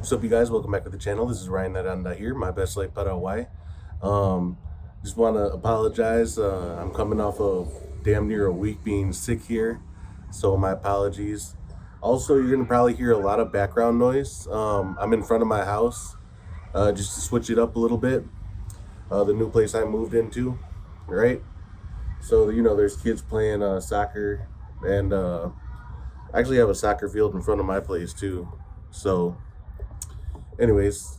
What's up, you guys? Welcome back to the channel. This is Ryan Aranda here, my best life Paraguay. Um, just want to apologize. I'm coming off of damn near a week being sick here, so my apologies. Also, you're gonna probably hear a lot of background noise. I'm in front of my house, just to switch it up a little bit. The new place I moved into, right? So there's kids playing soccer, and I actually have a soccer field in front of my place too. So anyways,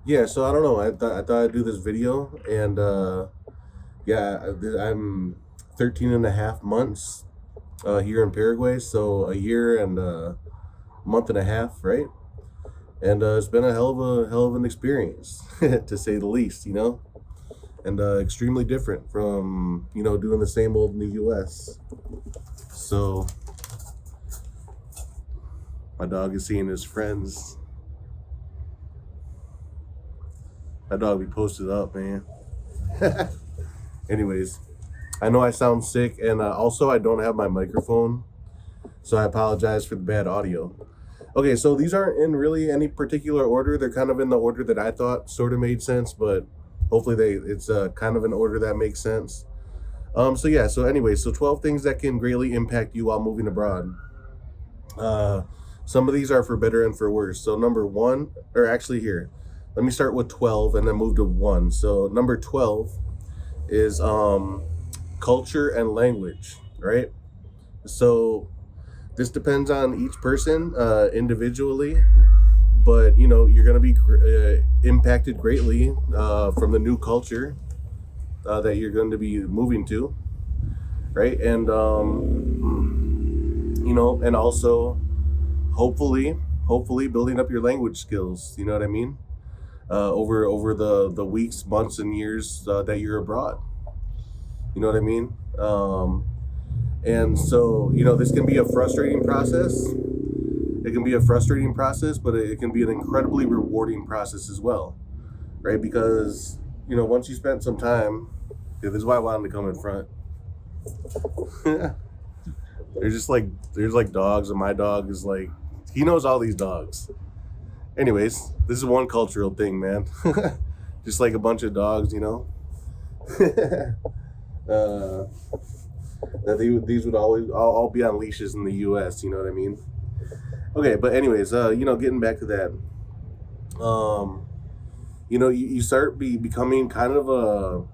yeah, so I don't know. I thought I'd do this video, and yeah, I'm 13 and a half months here in Paraguay, so a year and a month and a half, right? And it's been a hell of an experience, to say the least, and extremely different from doing the same old in the U.S. So my dog is seeing his friends. That dog be posted up, man. Anyways, I know I sound sick, and also I don't have my microphone, so I apologize for the bad audio. Okay, so these aren't in really any particular order. They're kind of in the order that I thought sort of made sense, but hopefully it's kind of an order that makes sense. So yeah, so anyway, so 12 things that can greatly impact you while moving abroad. Some of these are for better and for worse. So number one, or actually here, let me start with 12 and then move to one. So number 12 is culture and language, right? So this depends on each person individually, but you're going to be impacted greatly from the new culture that you're going to be moving to, right? And and also hopefully building up your language skills. You know what I mean? Over the weeks, months, and years that you're abroad. You know what I mean? And so this can be a frustrating process. It can be a frustrating process, but it can be an incredibly rewarding process as well, right? Because once you spend some time, yeah, this is why I wanted to come in front. There's like dogs, and my dog is like, he knows all these dogs. Anyways, this is one cultural thing, man. Just like a bunch of dogs, uh, these would always all be on leashes in the U.S. You know what I mean? Okay, but anyways, getting back to that, you start becoming kind of a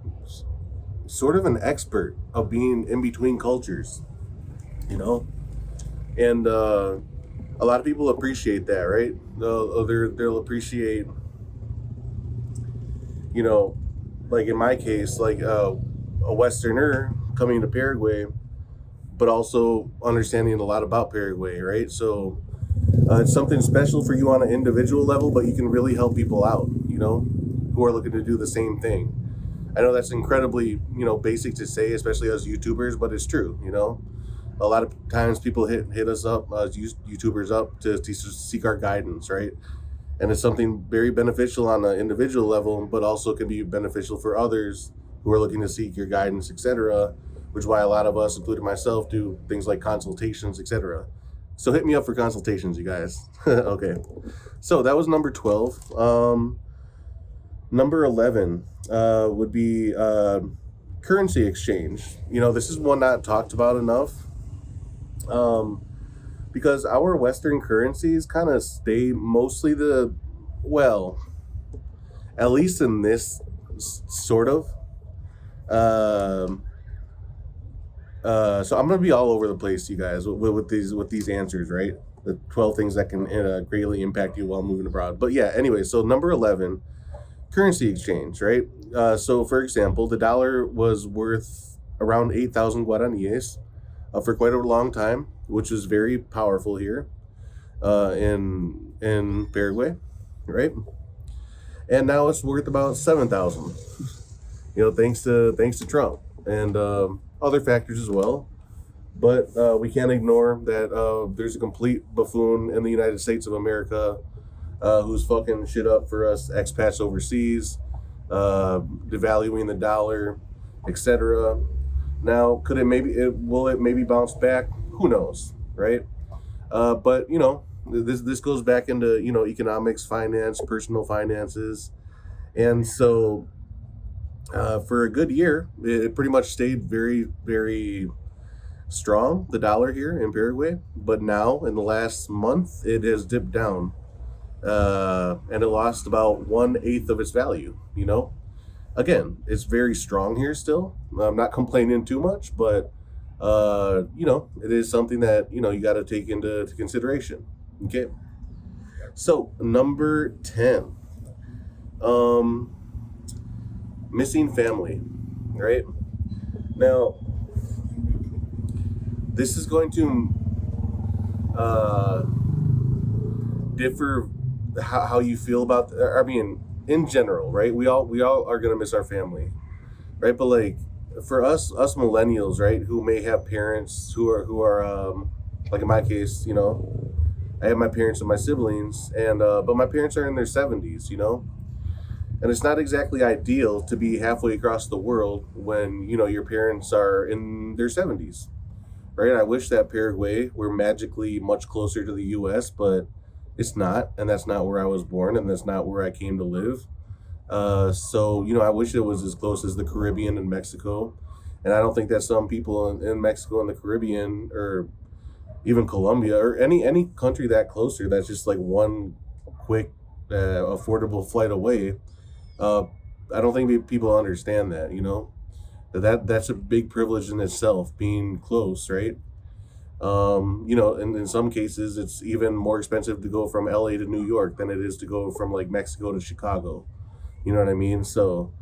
sort of an expert of being in between cultures, and a lot of people appreciate that, right? They'll appreciate, like in my case, like a Westerner coming to Paraguay, but also understanding a lot about Paraguay, right? So it's something special for you on an individual level, but you can really help people out, who are looking to do the same thing. I know that's incredibly, basic to say, especially as YouTubers, but it's true, A lot of times people hit us up, YouTubers up, to seek our guidance, right? And it's something very beneficial on an individual level, but also can be beneficial for others who are looking to seek your guidance, etc. Which is why a lot of us, including myself, do things like consultations, etc. So hit me up for consultations, you guys. Okay. So that was number 12. Number 11 would be currency exchange. This is one not talked about enough. Because our Western currencies kind of stay mostly at least in this sort of. So I'm gonna be all over the place, you guys, with these answers, right? The 12 things that can greatly impact you while moving abroad. But yeah, anyway, so number 11, currency exchange, right? So for example, the dollar was worth around 8,000 guaraníes for quite a long time, which is very powerful here in Paraguay, right? And now it's worth about 7,000. Thanks to Trump and other factors as well. But we can't ignore that there's a complete buffoon in the United States of America who's fucking shit up for us expats overseas, devaluing the dollar, etc. Now, will it maybe bounce back? Who knows, right? But this goes back into economics, finance, personal finances, and so for a good year, it pretty much stayed very, very strong, the dollar here in Paraguay. But now, in the last month, it has dipped down, and it lost about 1/8 of its value. Again, it's very strong here still. I'm not complaining too much, but it is something that you got to take into consideration. Okay, so number 10, um, missing family. Right now, this is going to uh, differ how you feel about. I mean, in general, right? We all are gonna miss our family, right? But like for us millennials, right, who may have parents who are like in my case, I have my parents and my siblings, and but my parents are in their 70s, and it's not exactly ideal to be halfway across the world when your parents are in their 70s, right? I wish that Paraguay were magically much closer to the U.S., but it's not, and that's not where I was born, and that's not where I came to live. So I wish it was as close as the Caribbean and Mexico, and I don't think that some people in Mexico and the Caribbean, or even Colombia, or any country that closer, that's just like one quick, affordable flight away. Uh, I don't think people understand that. That's a big privilege in itself, being close, right? In some cases, it's even more expensive to go from LA to New York than it is to go from like Mexico to Chicago. You know what I mean? So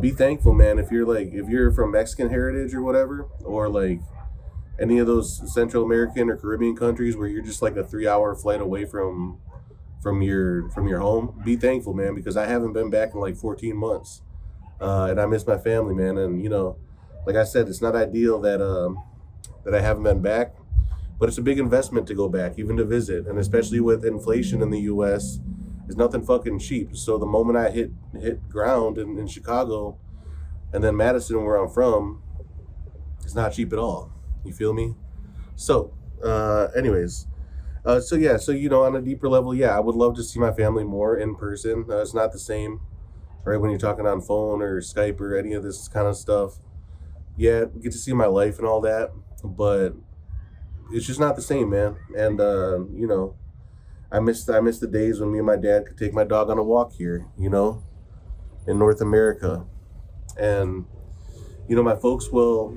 be thankful, man. If you're from Mexican heritage or whatever, or like any of those Central American or Caribbean countries where you're just like a 3 hour flight away from your home, be thankful, man, because I haven't been back in like 14 months, and I miss my family, man. And like I said, it's not ideal that I haven't been back, but it's a big investment to go back, even to visit, and especially with inflation in the U.S. is nothing fucking cheap. So the moment I hit ground in Chicago, and then Madison, where I'm from, it's not cheap at all. You feel me? So, anyways, so yeah, so on a deeper level, yeah, I would love to see my family more in person. It's not the same, right? When you're talking on phone or Skype or any of this kind of stuff. Yeah, get to see my life and all that, but it's just not the same, man. And I miss the days when me and my dad could take my dog on a walk here, in North America, and my folks will,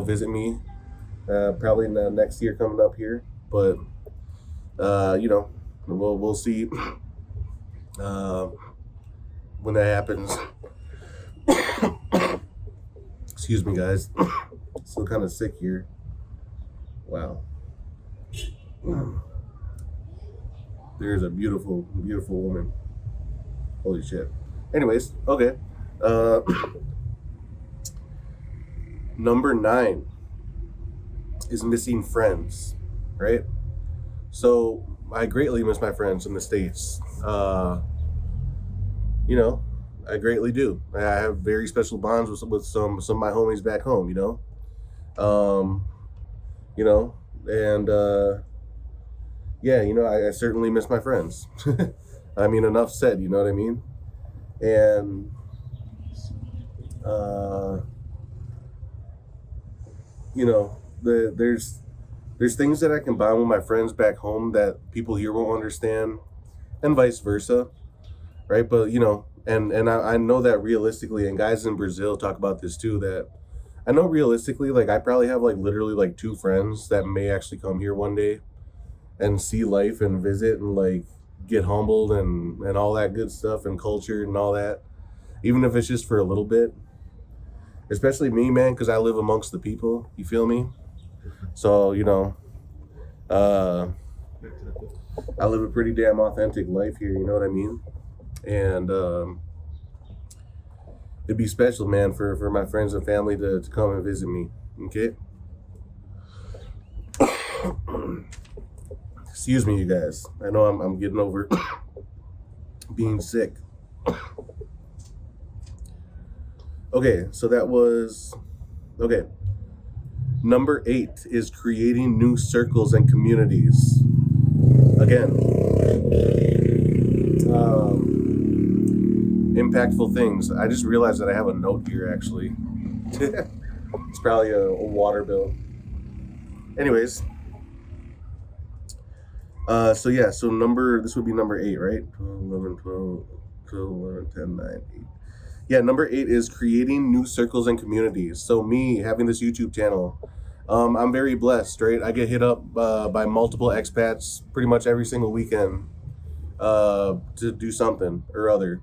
visit me, probably in the next year coming up here, but we'll see uh, when that happens. Excuse me, guys. Still kind of sick here. Wow. There's a beautiful, beautiful woman. Holy shit. Anyways, okay. Uh, Number 9 is missing friends, right? So I greatly miss my friends in the States. I greatly do. I have very special bonds with some of my homies back home, Um, and yeah, I certainly miss my friends. I mean, enough said, you know what I mean? And uh, there's things that I can bond with my friends back home that people here won't understand, and vice versa, right? But and I know that realistically, and guys in Brazil talk about this too, that I know realistically, like I probably have like literally like 2 friends that may actually come here one day and see life and visit and like get humbled and all that good stuff and culture and all that, even if it's just for a little bit. Especially me, man, because I live amongst the people. You feel me? So uh, I live a pretty damn authentic life here. You know what I mean? And it'd be special, man, for my friends and family to come and visit me. Okay. Excuse me, you guys. I know I'm getting over being sick. Okay, so that was okay. Number 8 is creating new circles and communities. Again, impactful things. I just realized that I have a note here actually. It's probably a water bill. Anyways, so yeah, so this would be number 8, right? 12, 11, 12, 12, 11, 10, 9, 8. Yeah, number 8 is creating new circles and communities. So me having this YouTube channel, I'm very blessed, right? I get hit up by multiple expats pretty much every single weekend to do something or other.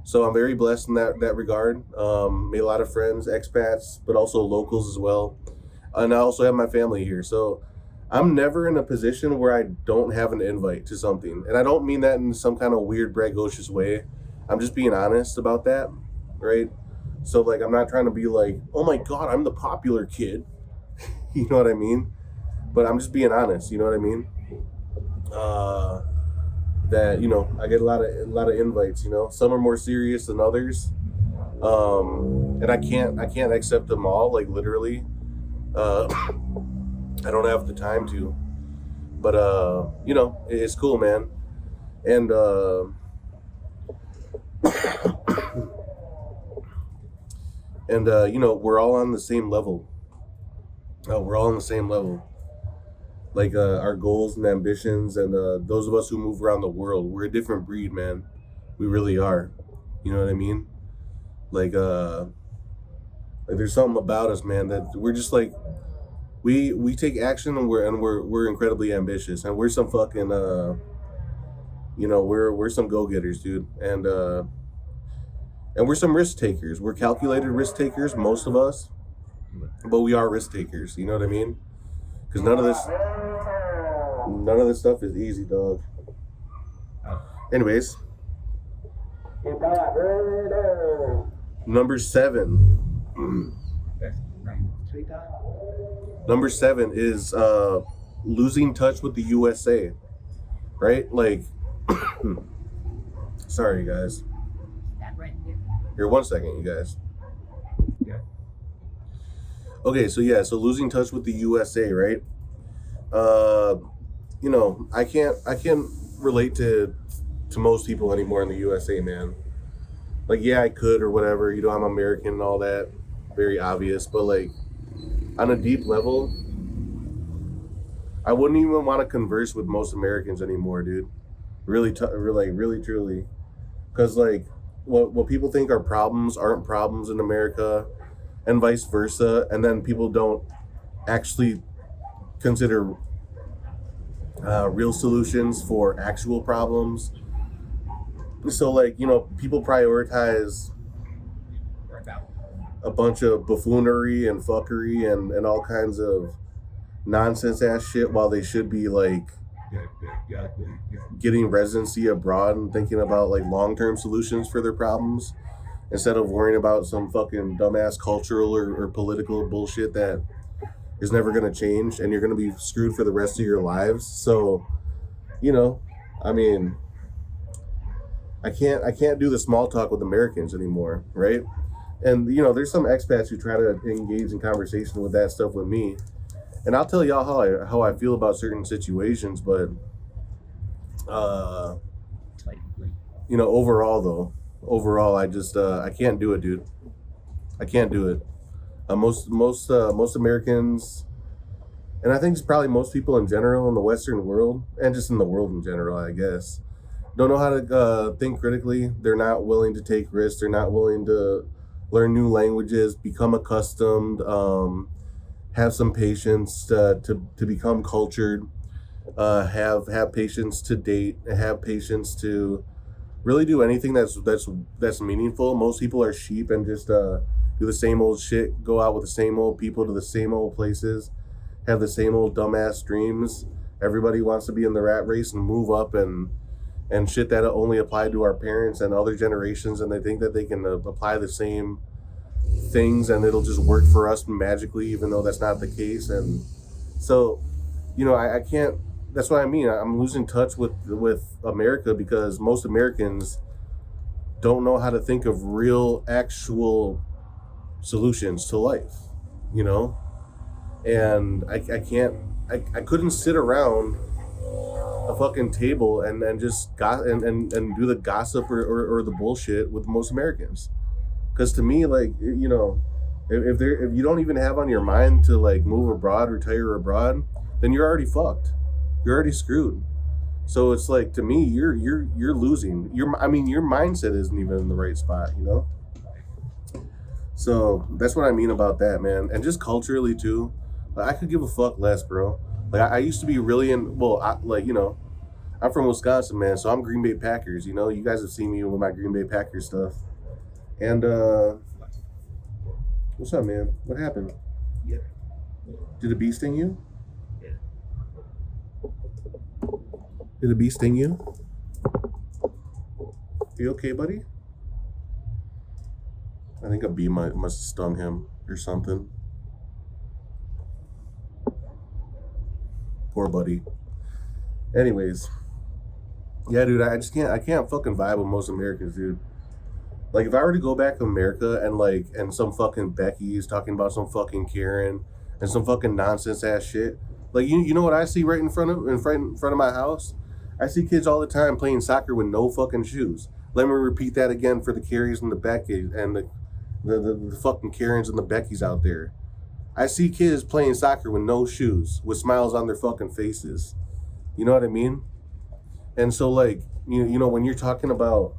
So I'm very blessed in that regard. Made a lot of friends, expats, but also locals as well. And I also have my family here. So I'm never in a position where I don't have an invite to something. And I don't mean that in some kind of weird, braggadocious way. I'm just being honest about that, right? So, like, I'm not trying to be like, oh my God, I'm the popular kid. You know what I mean? But I'm just being honest. You know what I mean? That I get a lot of invites. Some are more serious than others, and I can't accept them all. Like literally, I don't have the time to. But it's cool, man. And we're all on the same level. We're all on the same level. Like our goals and ambitions, and those of us who move around the world, we're a different breed, man. We really are. You know what I mean? Like there's something about us, man, that we're just like we take action, and we're incredibly ambitious, and we're some fucking we're some go-getters, dude, and we're some risk takers. We're calculated risk takers, most of us, but we are risk takers. You know what I mean? Because none of this stuff is easy, dog. Anyways, number 7. Number 7 is losing touch with the USA, right? Like, sorry, guys. Here, 1 second, you guys. Okay, so losing touch with the USA, right? I can't relate to most people anymore in the USA, man. Like, yeah, I could or whatever. I'm American and all that, very obvious. But like, on a deep level, I wouldn't even want to converse with most Americans anymore, dude. Really, really, truly, because like, what people think are problems aren't problems in America, and vice versa. And then people don't actually consider real solutions for actual problems. So like, people prioritize a bunch of buffoonery and fuckery and all kinds of nonsense ass shit, while they should be like getting residency abroad and thinking about like long-term solutions for their problems, instead of worrying about some fucking dumbass cultural or political bullshit that is never going to change, and you're going to be screwed for the rest of your lives. So, I mean, I can't do the small talk with Americans anymore, right? And there's some expats who try to engage in conversation with that stuff with me, and I'll tell y'all how I feel about certain situations, but overall I just I can't do it, dude. I can't do it. Most Americans, and I think it's probably most people in general in the Western world, and just in the world in general, I guess, don't know how to think critically. They're not willing to take risks. They're not willing to learn new languages, become accustomed, have some patience to become cultured, have patience to date, have patience to really do anything that's meaningful. Most people are sheep and just do the same old shit, go out with the same old people to the same old places, have the same old dumbass dreams. Everybody wants to be in the rat race and move up and shit that only applied to our parents and other generations, and they think that they can apply the same things and it'll just work for us magically, even though that's not the case. And so, I can't. That's what I mean. I'm losing touch with America, because most Americans don't know how to think of real, actual solutions to life, and I couldn't sit around a fucking table and just and do the gossip or the bullshit with most Americans. Because to me, like, you know, if you don't even have on your mind to like move abroad, retire abroad, then you're already fucked. You're already screwed. So it's like, to me, you're losing. Your mindset isn't even in the right spot, you know. So that's what I mean about that, man. And just culturally too, like, I could give a fuck less, bro. Like I used to be really like, you know, I'm from Wisconsin, man, so I'm Green Bay Packers. You know, you guys have seen me with my Green Bay Packers stuff. And what's up, man? What happened? Yeah. Did a bee sting you? Yeah. Did a bee sting you? You okay, buddy? I think a bee must have stung him or something. Poor buddy. Anyways, yeah, dude, I can't fucking vibe with most Americans, dude. Like, if I were to go back to America and some fucking Becky is talking about some fucking Karen and some fucking nonsense ass shit, like, you know what I see right in front of my house? I see kids all the time playing soccer with no fucking shoes. Let me repeat that again for the Carries and the Becky and the fucking Karens and the Beckys out there. I see kids playing soccer with no shoes, with smiles on their fucking faces. You know what I mean? And so, like, you know, when you're talking about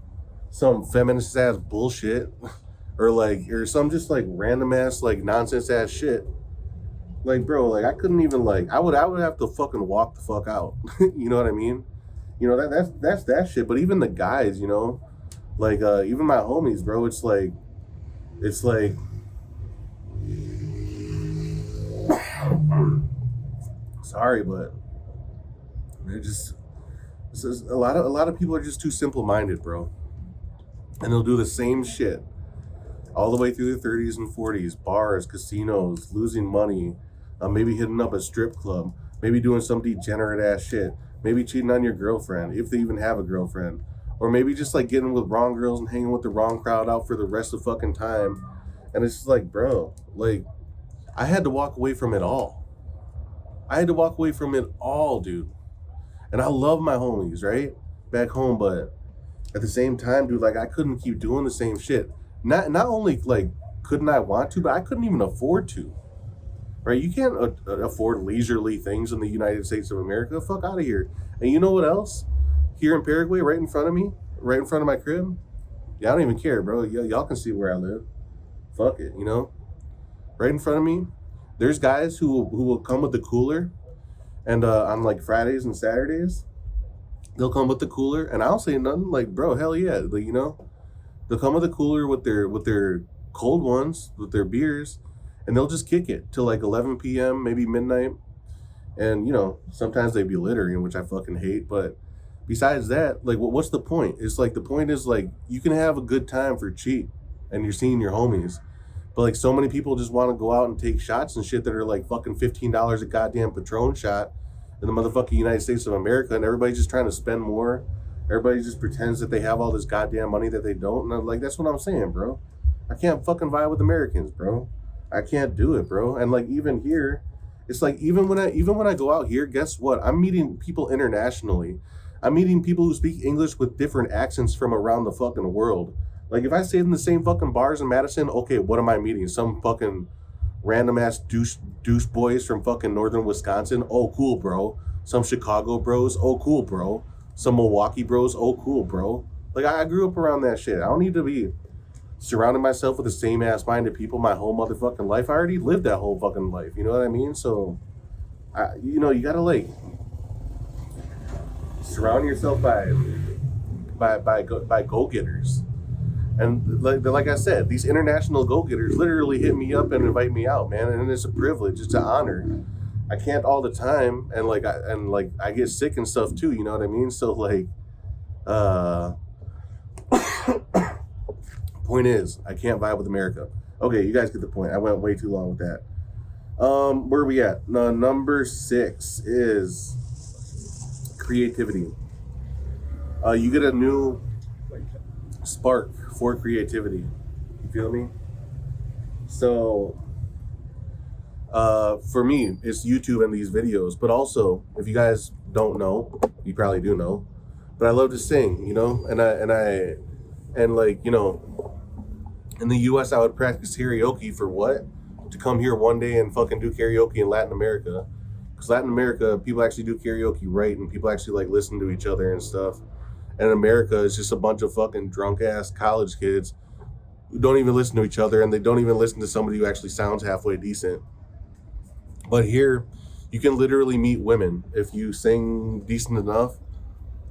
some feminist ass bullshit or some just like random ass like nonsense ass shit, like, bro, like, I couldn't even, like, I would have to fucking walk the fuck out. You know what I mean? You know, that's that shit. But even the guys, you know, like, even my homies, bro, it's like sorry, but they're just, a lot of people are just too simple minded, bro. And they'll do the same shit all the way through their 30s and 40s, bars, casinos, losing money, maybe hitting up a strip club, maybe doing some degenerate ass shit, maybe cheating on your girlfriend, if they even have a girlfriend, or maybe just like getting with wrong girls and hanging with the wrong crowd out for the rest of fucking time. And it's just like, bro, like, I had to walk away from it all. Dude. And I love my homies, right? Back home, but at the same time, dude, like, I couldn't keep doing the same shit. Not only, like, couldn't I want to, but I couldn't even afford to. Right? You can't afford leisurely things in the United States of America. Fuck out of here. And you know what else? Here in Paraguay, right in front of me, right in front of my crib. Yeah, I don't even care, bro. Y'all can see where I live. Fuck it, you know? Right in front of me, there's guys who will come with the cooler, and on like Fridays and Saturdays, they'll come with the cooler, and I'll say nothing. Like, bro, hell yeah, like, you know, they'll come with the cooler with their cold ones, with their beers, and they'll just kick it till like 11 p.m., maybe midnight. And, you know, sometimes they be littering, which I fucking hate. But besides that, like, what's the point? It's like, the point is, like, you can have a good time for cheap, and you're seeing your homies. But, like, so many people just want to go out and take shots and shit that are like fucking $15 a goddamn Patron shot in the motherfucking United States of America, and everybody's just trying to spend more. Everybody just pretends that they have all this goddamn money that they don't. And I'm like, that's what I'm saying, bro. I can't fucking vibe with Americans, bro. I can't do it, bro. And like, even here, it's like, even when I go out here, guess what? I'm meeting people internationally. I'm meeting people who speak English with different accents from around the fucking world. Like, if I stayed in the same fucking bars in Madison, okay, what am I meeting? Some fucking random ass douche boys from fucking northern Wisconsin? Oh, cool, bro. Some Chicago bros? Oh, cool, bro. Some Milwaukee bros? Oh, cool, bro. Like, I grew up around that shit. I don't need to be surrounding myself with the same ass minded people my whole motherfucking life. I already lived that whole fucking life. You know what I mean? So, you know, you gotta, like, surround yourself by go-getters. And like I said, these international go-getters literally hit me up and invite me out, man. And it's a privilege. It's an honor. I can't all the time, and I get sick and stuff too. You know what I mean? So, like, point is, I can't vibe with America. Okay, you guys get the point. I went way too long with that. Where are we at? Number 6 is creativity. You get a new spark for creativity. You feel me? So, for me, it's YouTube and these videos. But also, if you guys don't know, You probably do know. But I love to sing, you know, and like, you know, in the US I would practice karaoke for what? To come here one day and fucking do karaoke in Latin America. Because Latin America, people actually do karaoke right, and people actually like listen to each other and stuff. And in America, it's just a bunch of fucking drunk ass college kids who don't even listen to each other, and they don't even listen to somebody who actually sounds halfway decent. But here, you can literally meet women if you sing decent enough.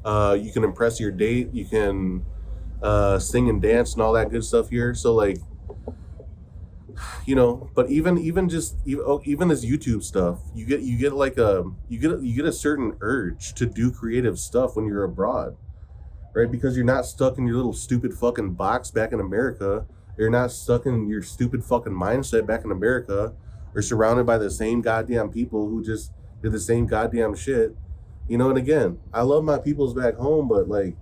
You can impress your date. You can sing and dance and all that good stuff here. So like, you know, but even this YouTube stuff, you get like you get a certain urge to do creative stuff when you're abroad, right? Because you're not stuck in your little stupid fucking box back in America. You're not stuck in your stupid fucking mindset back in America, or surrounded by the same goddamn people who just did the same goddamn shit. You know, and again, I love my peoples back home, but like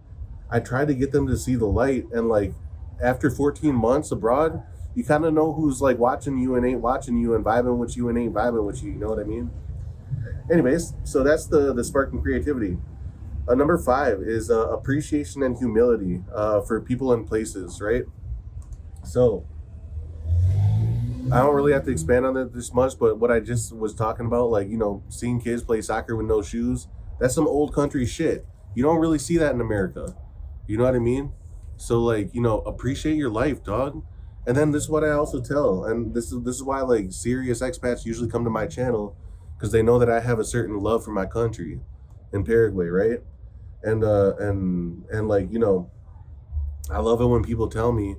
I try to get them to see the light, and like after 14 months abroad, you kind of know who's like watching you and ain't watching you, and vibing with you and ain't vibing with you. You know what I mean? Anyways, so that's the spark and creativity. Number 5 is appreciation and humility for people and places, right? So I don't really have to expand on it this much, but what I just was talking about, like, you know, seeing kids play soccer with no shoes, that's some old country shit. You don't really see that in America. You know what I mean? So like, you know, appreciate your life, dog. And then this is what I also tell, and this is why like serious expats usually come to my channel, because they know that I have a certain love for my country in Paraguay, right? And like, you know, I love it when people tell me,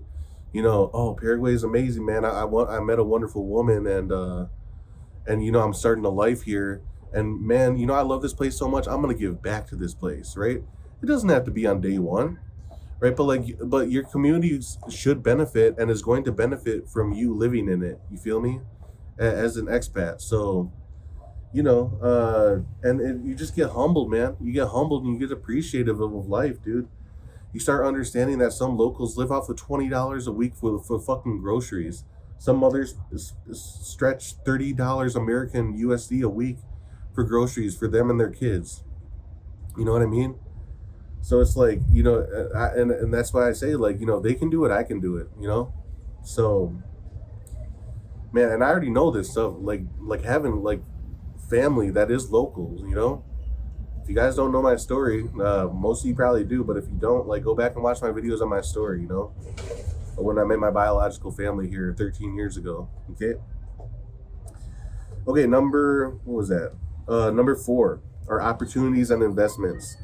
you know, oh, Paraguay is amazing, man. I met a wonderful woman, and you know, I'm starting a life here, and man, you know, I love this place so much. I'm gonna give back to this place, right? It doesn't have to be on day one, right? But your community should benefit and is going to benefit from you living in it. You feel me? As an expat, so you know, you just get humbled, man. You get humbled and you get appreciative of life, dude. You start understanding that some locals live off of $20 a week for fucking groceries. Some others stretch $30 American USD a week for groceries for them and their kids. You know what I mean? So it's like, you know, and that's why I say, like, you know, they can do it, I can do it, you know? So, man, and I already know this stuff, like having, like, family that is local, you know? If you guys don't know my story, most of you probably do, but if you don't, like, go back and watch my videos on my story, you know? When I met my biological family here 13 years ago, okay? Okay, what was that? Number 4 are opportunities and investments.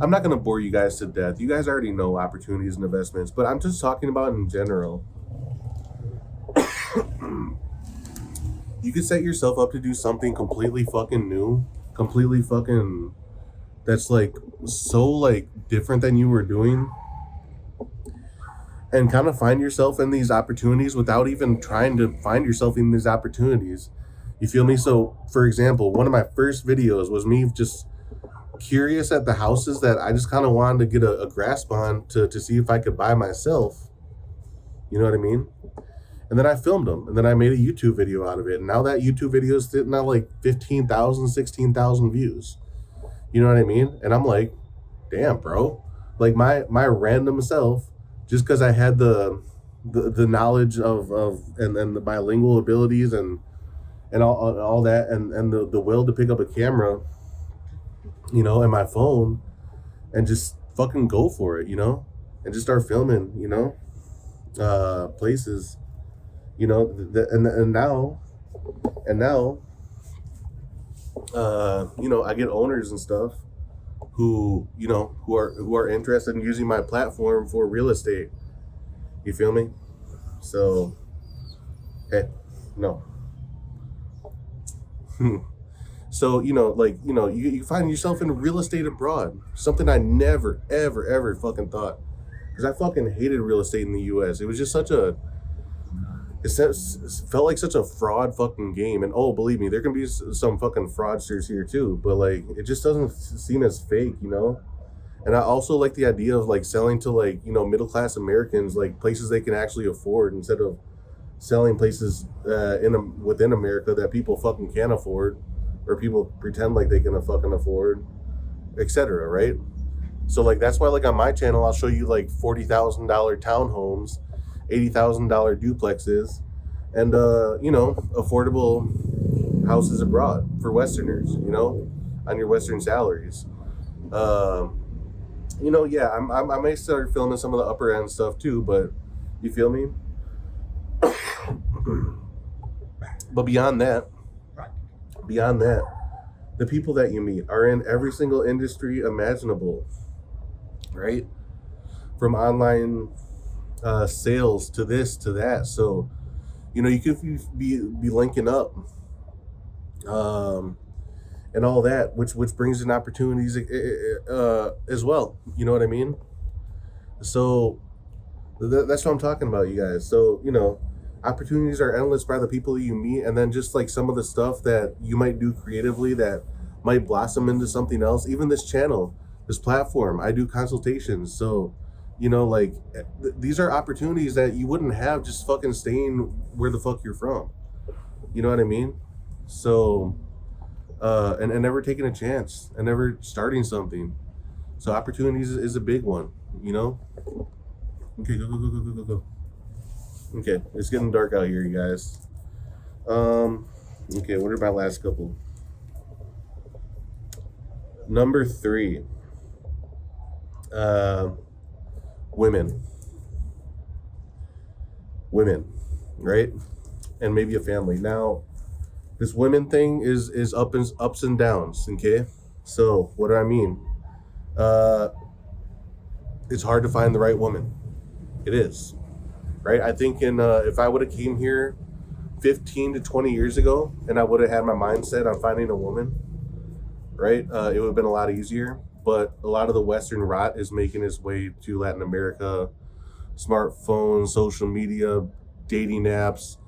I'm not going to bore you guys to death. You guys already know opportunities and investments, but I'm just talking about in general. You could set yourself up to do something completely fucking new, completely fucking, that's like so like different than you were doing, and kind of find yourself in these opportunities without even trying to find yourself in these opportunities. You feel me? So, for example, one of my first videos was me just curious at the houses that I just kind of wanted to get a grasp on to see if I could buy myself. You know what I mean? And then I filmed them, and then I made a YouTube video out of it. And now that YouTube video is sitting at like 15,000, 16,000 views. You know what I mean? And I'm like, damn, bro. Like my random self, just because I had the knowledge of and the bilingual abilities and all that, and the will to pick up a camera, you know, and my phone, and just fucking go for it, you know, and just start filming, you know, places, you know, and now, you know, I get owners and stuff who, you know, who are interested in using my platform for real estate. You feel me? So, hey, no. So, you know, like, you know, you find yourself in real estate abroad. Something I never, ever, ever fucking thought. Because I fucking hated real estate in the U.S. It was just it felt like such a fraud fucking game. And oh, believe me, there can be some fucking fraudsters here too. But like, it just doesn't seem as fake, you know? And I also like the idea of like selling to like, you know, middle-class Americans, like places they can actually afford, instead of selling places within America that people fucking can't afford, or people pretend like they can fucking afford. etc. Right? So like that's why like on my channel I'll show you like $40,000 townhomes, $80,000 duplexes, and affordable houses abroad for Westerners. On your Western salaries. Um, yeah, I may start filming some of the upper end stuff too, but you feel me? But beyond that, the people that you meet are in every single industry imaginable, right? From online sales to this to that. So, you could be linking up, um, and all that, which brings in opportunities as well. You know what I mean? So that's what I'm talking about, you guys. So opportunities are endless by the people that you meet, and then just like some of the stuff that you might do creatively that might blossom into something else. Even this channel, this platform, I do consultations. So like these are opportunities that you wouldn't have just fucking staying where the fuck you're from. You know what I mean? So and never taking a chance and never starting something. So opportunities is a big one. Okay, go. Okay, it's getting dark out here, you guys. Okay, what are my last couple? Number 3, women, right? And maybe a family. Now, this women thing is ups and downs. Okay, so what do I mean? It's hard to find the right woman. It is, right? I think if I would have came here 15 to 20 years ago and I would have had my mindset on finding a woman, right? It would have been a lot easier. But a lot of the Western rot is making its way to Latin America. Smartphones, social media, dating apps,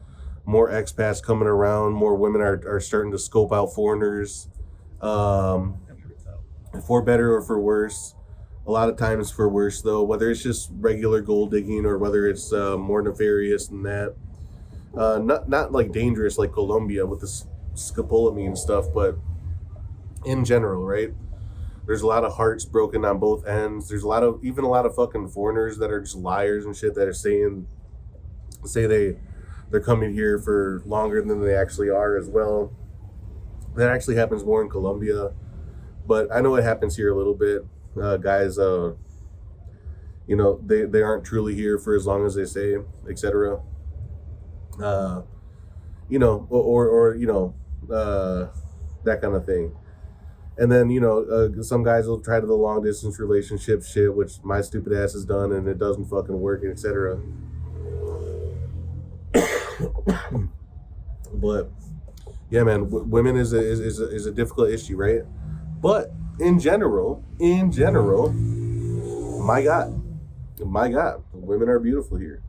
more expats coming around, more women are starting to scope out foreigners, for better or for worse. A lot of times for worse, though, whether it's just regular gold digging or whether it's more nefarious than that. Not like dangerous like Colombia with the scopolamine stuff, but in general, right? There's a lot of hearts broken on both ends. There's a lot of fucking foreigners that are just liars and shit that are say they're coming here for longer than they actually are as well. That actually happens more in Colombia, but I know it happens here a little bit. Guys, they aren't truly here for as long as they say, etc. That kind of thing. And then, some guys will try to the long distance relationship shit, which my stupid ass has done, and it doesn't fucking work, etc. But yeah, man, women is a difficult issue, right? But in general, my God, women are beautiful here.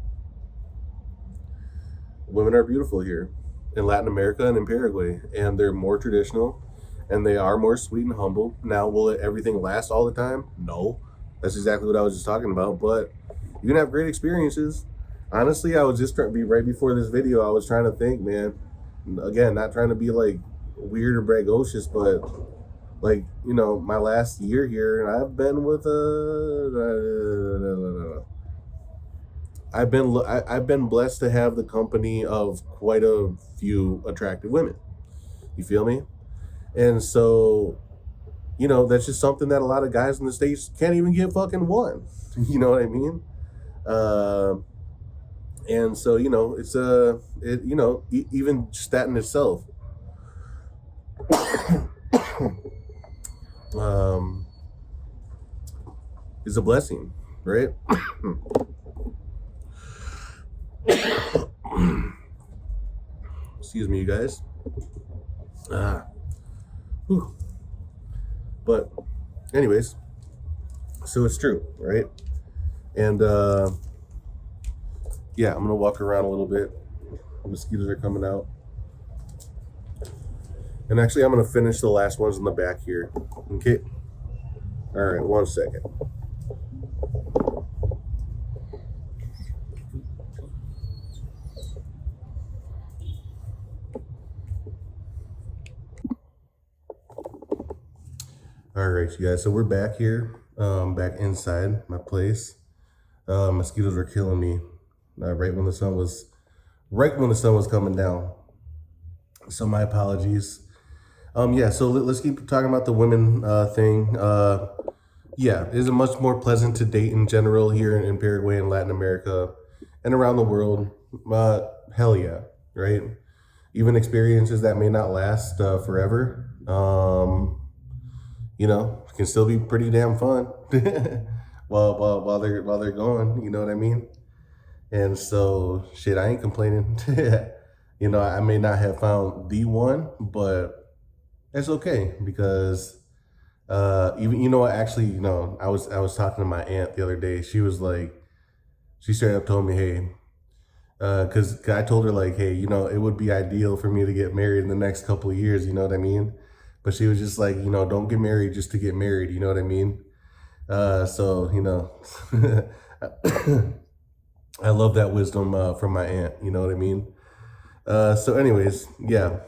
Women are beautiful here in Latin America and in Paraguay, and they're more traditional. And they are more sweet and humble. Now, will everything last all the time? No. That's exactly what I was just talking about. But you can have great experiences. Honestly, I was just trying to be right before this video. I was trying to think, man. Again, not trying to be like weird or braggadocious, but like my last year here, and I've been with I've been blessed to have the company of quite a few attractive women. You feel me? And so, that's just something that a lot of guys in the States can't even get fucking one. You know what I mean? And so, it's even just that in itself, is a blessing, right? Excuse me, you guys. Whew. But anyways, so it's true, right? And yeah, I'm gonna walk around a little bit. Mosquitoes are coming out. And actually I'm gonna finish the last ones in the back here. Okay. All right, 1 second. All right, you guys. So we're back here, back inside my place. Mosquitoes were killing me right when the sun was coming down. So my apologies. Yeah. So let's keep talking about the women thing. Yeah, is it much more pleasant to date in general here in Paraguay and Latin America and around the world? Hell yeah, right? Even experiences that may not last forever. Can still be pretty damn fun while they're going. You know what I mean? And so, shit, I ain't complaining. I may not have found the one, but that's okay because even what, actually, I was talking to my aunt the other day. She was like, she straight up told me, hey, because I told her like, hey, it would be ideal for me to get married in the next couple of years. You know what I mean? But she was just like, don't get married just to get married. You know what I mean? So I love that wisdom from my aunt. You know what I mean? So, anyways, yeah,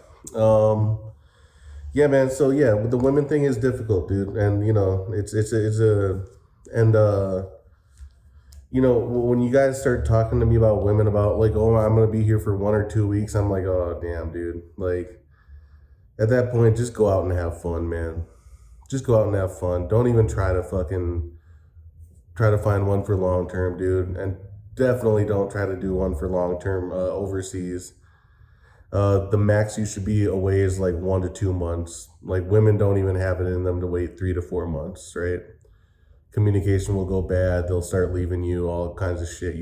yeah, man. So yeah, the women thing is difficult, dude, and it's a and when you guys start talking to me about women about like, oh, I'm gonna be here for 1 or 2 weeks, I'm like, oh, damn, dude, like at that point, just go out and have fun, man. Just go out and have fun. Don't even try to find one for long term, dude, and definitely don't try to do one for long term overseas. The max you should be away is like 1 to 2 months. Like women don't even have it in them to wait 3 to 4 months, right? Communication will go bad. They'll start leaving you, all kinds of shit.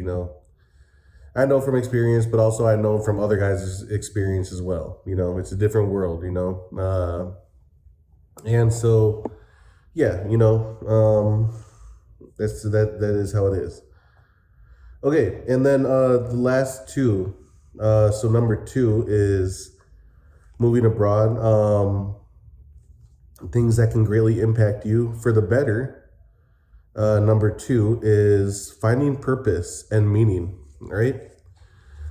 I know from experience, but also I know from other guys' experience as well. It's a different world. And so, yeah, that is how it is. Okay, and then the last two. So number two is moving abroad. Things that can greatly impact you for the better. Number two is finding purpose and meaning, right?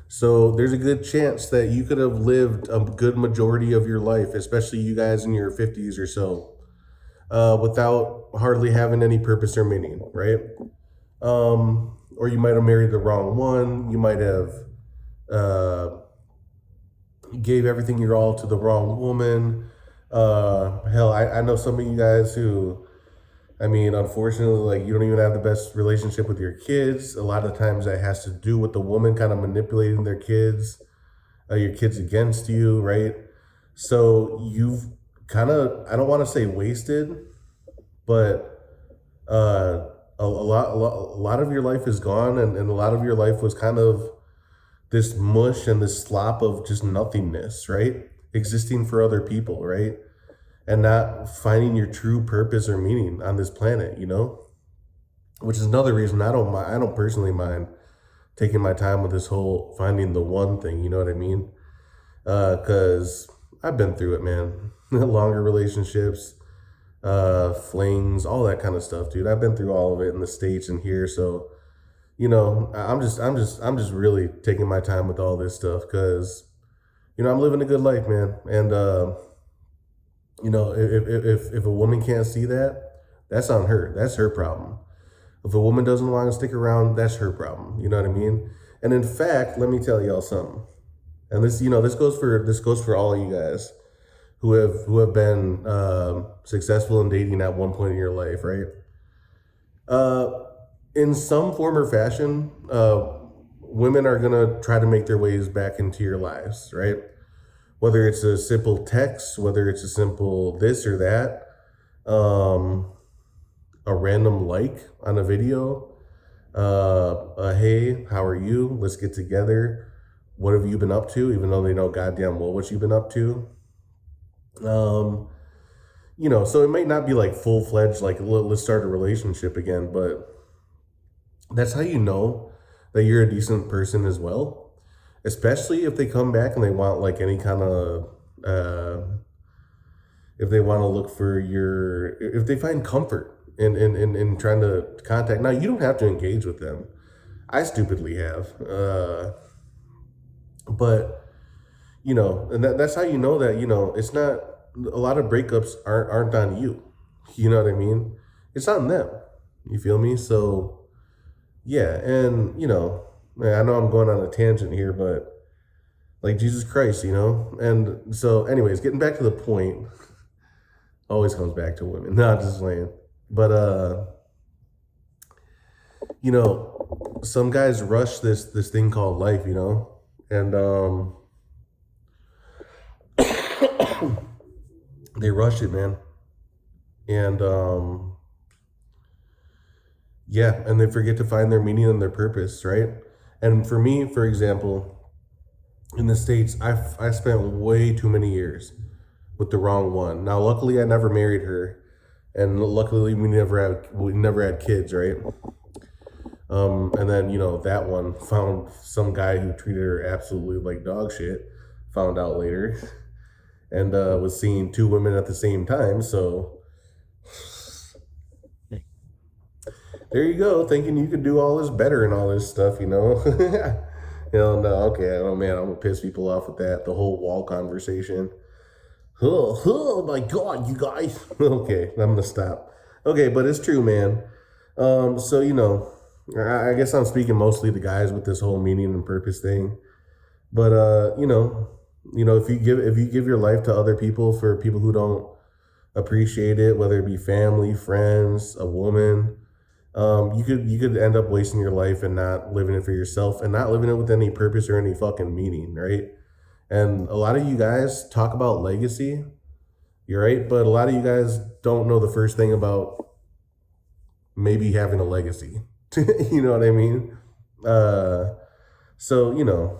So there's a good chance that you could have lived a good majority of your life, especially you guys in your 50s or so, without hardly having any purpose or meaning, right? Or you might have married the wrong one. You might have uh, gave everything your all to the wrong woman. Hell, I know some of you guys who, I mean, unfortunately, like you don't even have the best relationship with your kids. A lot of times that has to do with the woman kind of manipulating your kids against you, right? So you've kind of, I don't want to say wasted, but a lot of your life is gone, and a lot of your life was kind of this mush and this slop of just nothingness, right? Existing for other people, right? And not finding your true purpose or meaning on this planet. Which is another reason I don't personally mind taking my time with this whole finding the one thing. You know what I mean? Because I've been through it, man. Longer relationships, flings, all that kind of stuff, dude. I've been through all of it in the States and here. So I'm just really taking my time with all this stuff because I'm living a good life, man. And if a woman can't see that, that's on her. That's her problem. If a woman doesn't want to stick around, that's her problem. You know what I mean? And in fact, let me tell y'all something. And this goes for all you guys who have been successful in dating at one point in your life, right? In some form or fashion, women are gonna try to make their ways back into your lives, right? Whether it's a simple text, whether it's a simple this or that, a random like on a video, hey, how are you? Let's get together. What have you been up to? Even though they know goddamn well what you've been up to. So it might not be like full fledged, like let's start a relationship again, but that's how you know that you're a decent person as well. Especially if they come back and they want like any kind of, if they want to look for if they find comfort in trying to contact. Now, you don't have to engage with them. I stupidly have. But, and that's how you know that, it's not, a lot of breakups aren't on you. You know what I mean? It's on them. You feel me? So yeah, and I know I'm going on a tangent here, but like Jesus Christ, And so, anyways, getting back to the point, always comes back to women. Not just saying, but some guys rush this thing called life, and they rush it, man, and yeah, and they forget to find their meaning and their purpose, right? And for me, for example, in the States, I spent way too many years with the wrong one. Now, luckily, I never married her, and luckily, we never had kids, right? And then that one found some guy who treated her absolutely like dog shit. Found out later, and was seeing two women at the same time. So there you go, thinking you could do all this better and all this stuff, Hell no. Okay. Oh man, I'm gonna piss people off with that. The whole wall conversation. Oh my God, you guys. Okay, I'm gonna stop. Okay, but it's true, man. So I guess I'm speaking mostly to guys with this whole meaning and purpose thing. But if you give your life to other people, for people who don't appreciate it, whether it be family, friends, a woman, you could end up wasting your life and not living it for yourself and not living it with any purpose or any fucking meaning, right? And a lot of you guys talk about legacy, you're right, but a lot of you guys don't know the first thing about maybe having a legacy. You know what I mean? So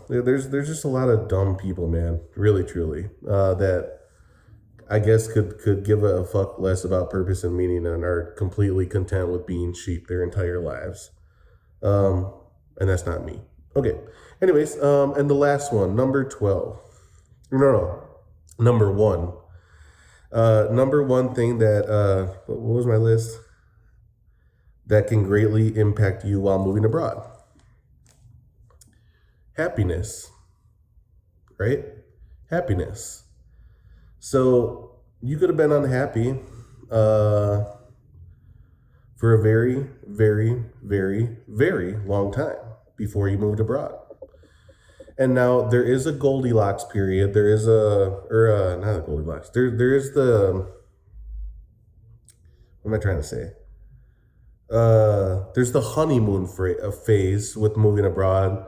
there's just a lot of dumb people, man, really truly, that I guess could give a fuck less about purpose and meaning and are completely content with being sheep their entire lives. And that's not me. Okay. Anyways, and the last one, number 12. No. Number one. Number one thing that what was my list? That can greatly impact you while moving abroad. Happiness. Right? Happiness. So you could have been unhappy for a very, very, very, very long time before you moved abroad. And now there is a Goldilocks period. There is not a Goldilocks. There is the, what am I trying to say? There's the honeymoon phase with moving abroad.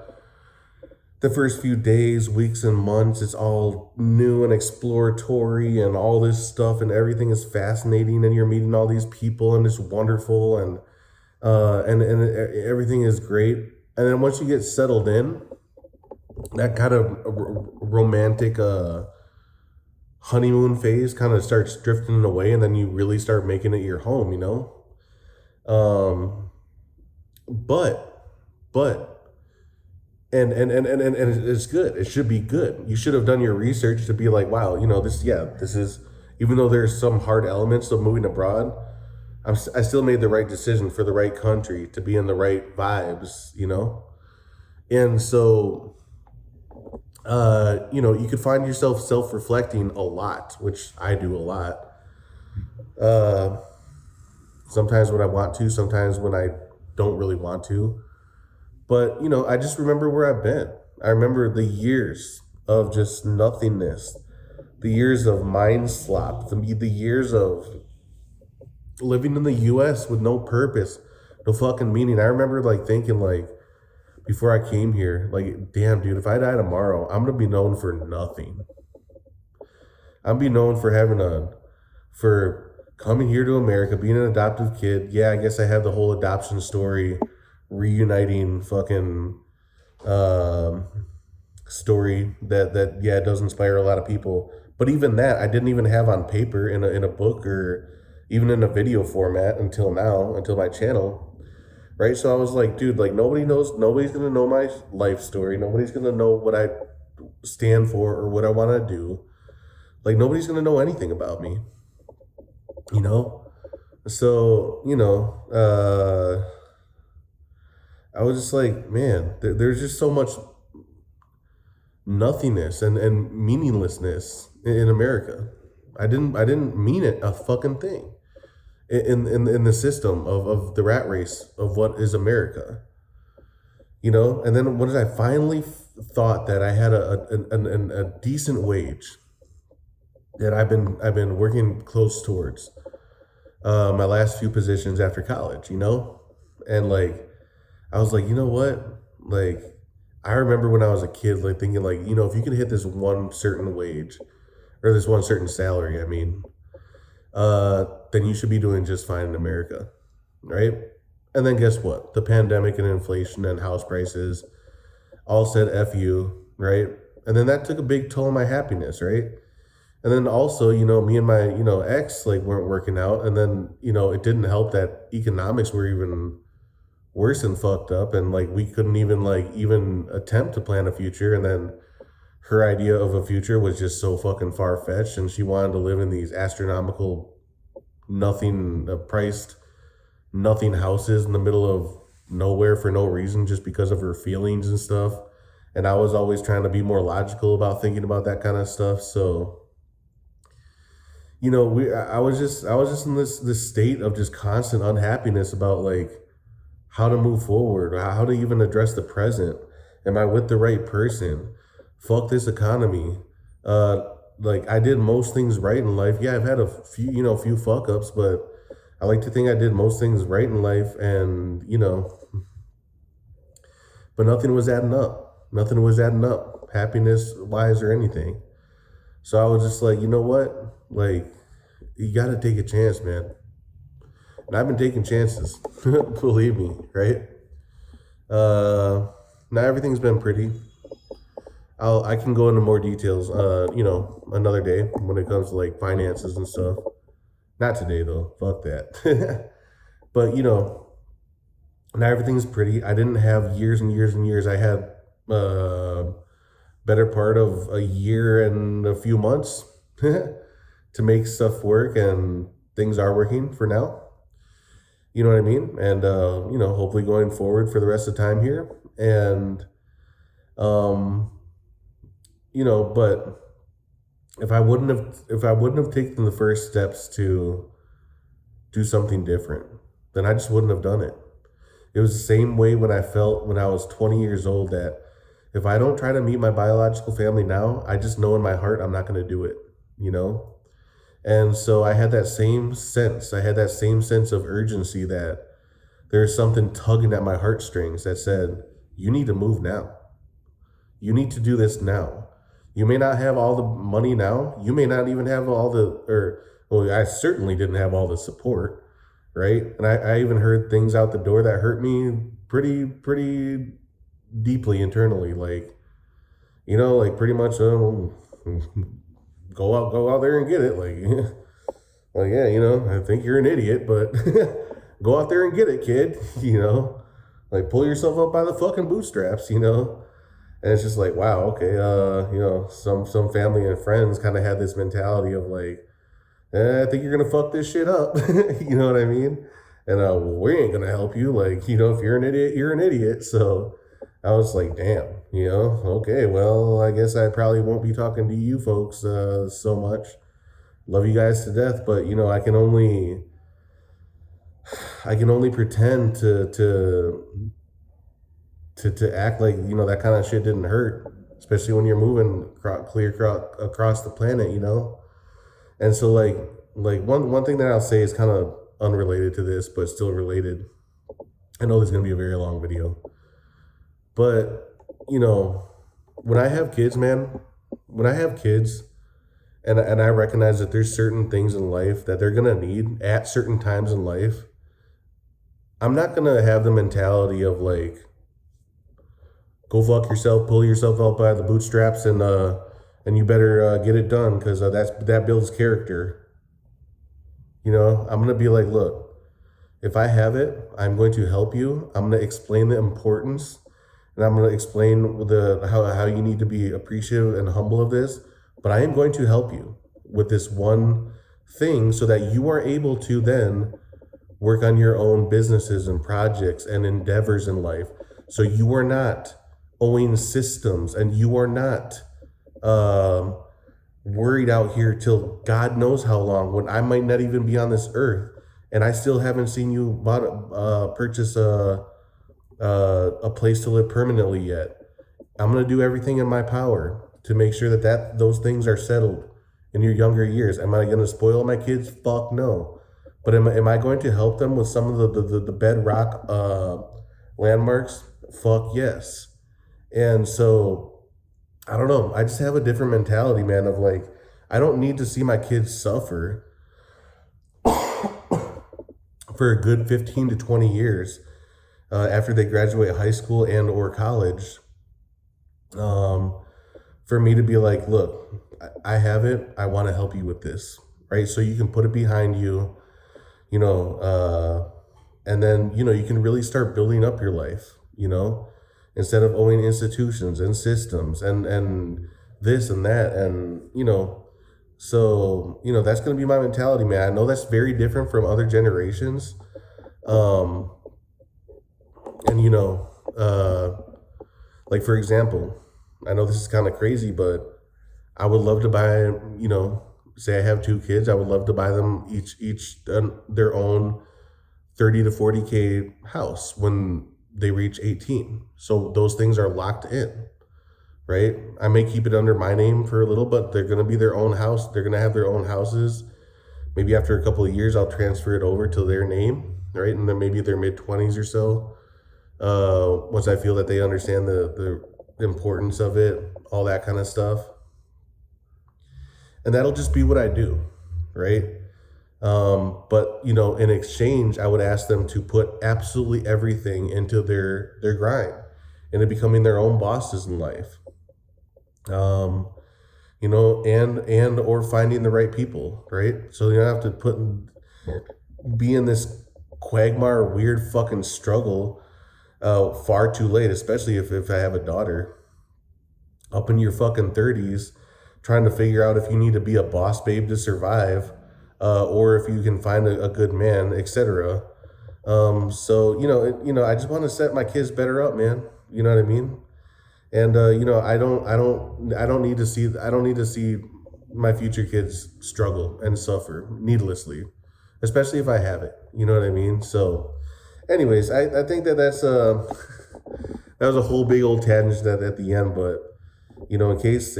The first few days, weeks, and months, it's all new and exploratory and all this stuff, and everything is fascinating, and you're meeting all these people, and it's wonderful, and everything is great. And then once you get settled in, that kind of romantic honeymoon phase kind of starts drifting away, and then you really start making it your home, but and it's good. It should be good. You should have done your research to be like, wow, this is, even though there's some hard elements of moving abroad, I still made the right decision for the right country to be in the right vibes, and so you could find yourself self-reflecting a lot, which I do a lot. Sometimes when I want to, sometimes when I don't really want to. But, I just remember where I've been. I remember the years of just nothingness, the years of mind slop, the years of living in the US with no purpose, no fucking meaning. I remember thinking before I came here, damn dude, if I die tomorrow, I'm gonna be known for nothing. I'm be known for coming here to America, being an adoptive kid. Yeah, I guess I have the whole adoption story, reuniting fucking story that yeah, it does inspire a lot of people. But even that, I didn't even have on paper in a book or even in a video format until now, until my channel, right? So I was like, dude, nobody's gonna know my life story. Nobody's gonna know what I stand for or what I want to do. Nobody's gonna know anything about me, So I was just like, man, there's just so much nothingness and meaninglessness in America. I didn't mean it a fucking thing. in the system of the rat race of what is America. And then when I finally thought that I had a decent wage that I've been working close towards my last few positions after college, and like I was like, you know what, like I remember when I was a kid, like thinking like, if you could hit this one certain wage or this one certain salary, then you should be doing just fine in America, right? And then guess what? The pandemic and inflation and house prices all said F you, right? And then that took a big toll on my happiness, right? And then also, me and my, ex like weren't working out. And then, it didn't help that economics were even worse and fucked up. And like we couldn't even even attempt to plan a future. And then her idea of a future was just so fucking far fetched. And she wanted to live in these astronomical, nothing priced, nothing houses in the middle of nowhere for no reason, just because of her feelings and stuff. And I was always trying to be more logical about thinking about that kind of stuff. So, I was just in this state of just constant unhappiness about like how to move forward, how to even address the present. Am I with the right person? Fuck this economy. Uh, like I did most things right in life. Yeah, I've had a few, few fuck ups, but I like to think I did most things right in life, and but nothing was adding up. Nothing was adding up, happiness wise or anything. So I was just like, you know what? Like, you got to take a chance, man. And I've been taking chances, believe me, right? Uh, Now everything's been pretty. I can go into more details, another day when it comes to like finances and stuff. Not today though. Fuck that. But now everything's pretty. I didn't have years and years and years. I had uh better part of a year and a few months to make stuff work, and things are working for now. You know what I mean? And hopefully going forward for the rest of the time here. And um, but if I wouldn't have taken the first steps to do something different, then I just wouldn't have done it. It was the same way when I felt when I was 20 years old, that if I don't try to meet my biological family now, I just know in my heart I'm not going to do it, you know? And so I had that same sense. I had that same sense of urgency that there's something tugging at my heartstrings that said, you need to move now. You need to do this now. You may not have all the money now. You may not even have all the, or, well, I certainly didn't have all the support, right? And I even heard things out the door that hurt me pretty deeply internally. Like, like pretty much, go out there and get it. Like, like, yeah, I think you're an idiot, but go out there and get it, kid. Like pull yourself up by the fucking bootstraps. And it's just like, wow, okay, some family and friends kind of had this mentality of like, I think you're gonna fuck this shit up. You know what I mean? And well, we ain't gonna help you. Like, if you're an idiot, you're an idiot. So I was like, damn, okay, well, I guess I probably won't be talking to you folks so much. Love you guys to death, but I can only pretend to act like that kind of shit didn't hurt, especially when you're moving across the planet. And so like one thing that I'll say is kind of unrelated to this, but still related. I know this is gonna be a very long video, but when I have kids, man, when I have kids, and I recognize that there's certain things in life that they're gonna need at certain times in life, I'm not gonna have the mentality of like, go fuck yourself, pull yourself out by the bootstraps, and you better get it done because that builds character. I'm gonna be like, look, if I have it, I'm going to help you. I'm gonna explain the importance, and I'm gonna explain how you need to be appreciative and humble of this. But I am going to help you with this one thing so that you are able to then work on your own businesses and projects and endeavors in life. So you are not owing systems, and you are not worried out here till God knows how long, when I might not even be on this earth. and I still haven't seen you purchase a place to live permanently yet. I'm gonna do everything in my power to make sure that those things are settled in your younger years. Am I gonna spoil my kids? Fuck no. But am I going to help them with some of the bedrock landmarks? Fuck yes. And so I don't know. I just have a different mentality, man, of like, I don't need to see my kids suffer for a good 15 to 20 years after they graduate high school and or college. Um, for me to be like, look, I have it. I want to help you with this, right? So you can put it behind you, you know, and then, you know, you can really start building up your life, you know, instead of owing institutions and systems and this and that. And, you know, so, you know, that's going to be my mentality, man. I know that's very different from other generations. Um, and, you know, like, for example, I know this is kind of crazy, but I would love to buy, you know, say I have two kids, I would love to buy them each their own 30 to 40K house when they reach 18. So those things are locked in, right? I may keep it under my name for a little, but they're going to be their own house. They're going to have their own houses. Maybe after a couple of years, I'll transfer it over to their name, right? And then maybe their mid 20s or so. Once I feel that they understand the importance of it, all that kind of stuff. And that'll just be what I do, right? But you know, in exchange, I would ask them to put absolutely everything into their grind, into becoming their own bosses in life. Um, you know, and or finding the right people, right? So you don't have to be in this quagmire, weird fucking struggle far too late, especially if I have a daughter up in your fucking 30s trying to figure out if you need to be a boss babe to survive or if you can find a good man, etc. So you know, I just want to set my kids better up, man. You know what I mean? And you know, I don't need to see my future kids struggle and suffer needlessly, especially if I have it. You know what I mean? So, anyways, I think that's that was a whole big old tangent at the end, but you know, just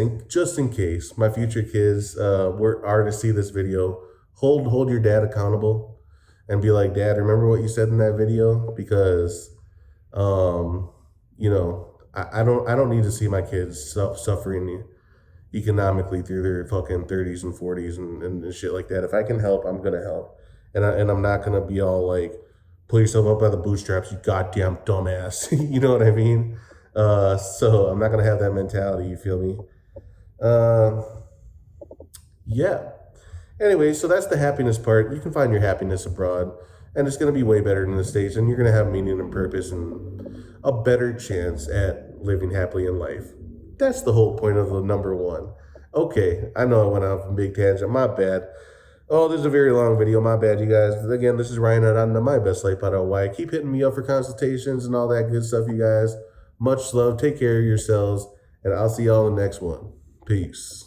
in case my future kids are to see this video, hold your dad accountable and be like, Dad, remember what you said in that video? Because you know, I don't need to see my kids suffering economically through their fucking 30s and 40s and shit like that. If I can help, I'm gonna help, and I'm not gonna be all like, pull yourself up by the bootstraps, you goddamn dumbass. You know what I mean? So I'm not gonna have that mentality. You feel me? Uh, yeah. Anyway, so that's the happiness part. You can find your happiness abroad, and it's gonna be way better in the States, and you're gonna have meaning and purpose and a better chance at living happily in life. That's the whole point of the number one. Okay, I know I went off a big tangent. My bad. Oh, this is a very long video. My bad, you guys. Again, this is Ryan Aranda, my best life Paraguay. Keep hitting me up for consultations and all that good stuff, you guys. Much love. Take care of yourselves, and I'll see y'all in the next one. Peace.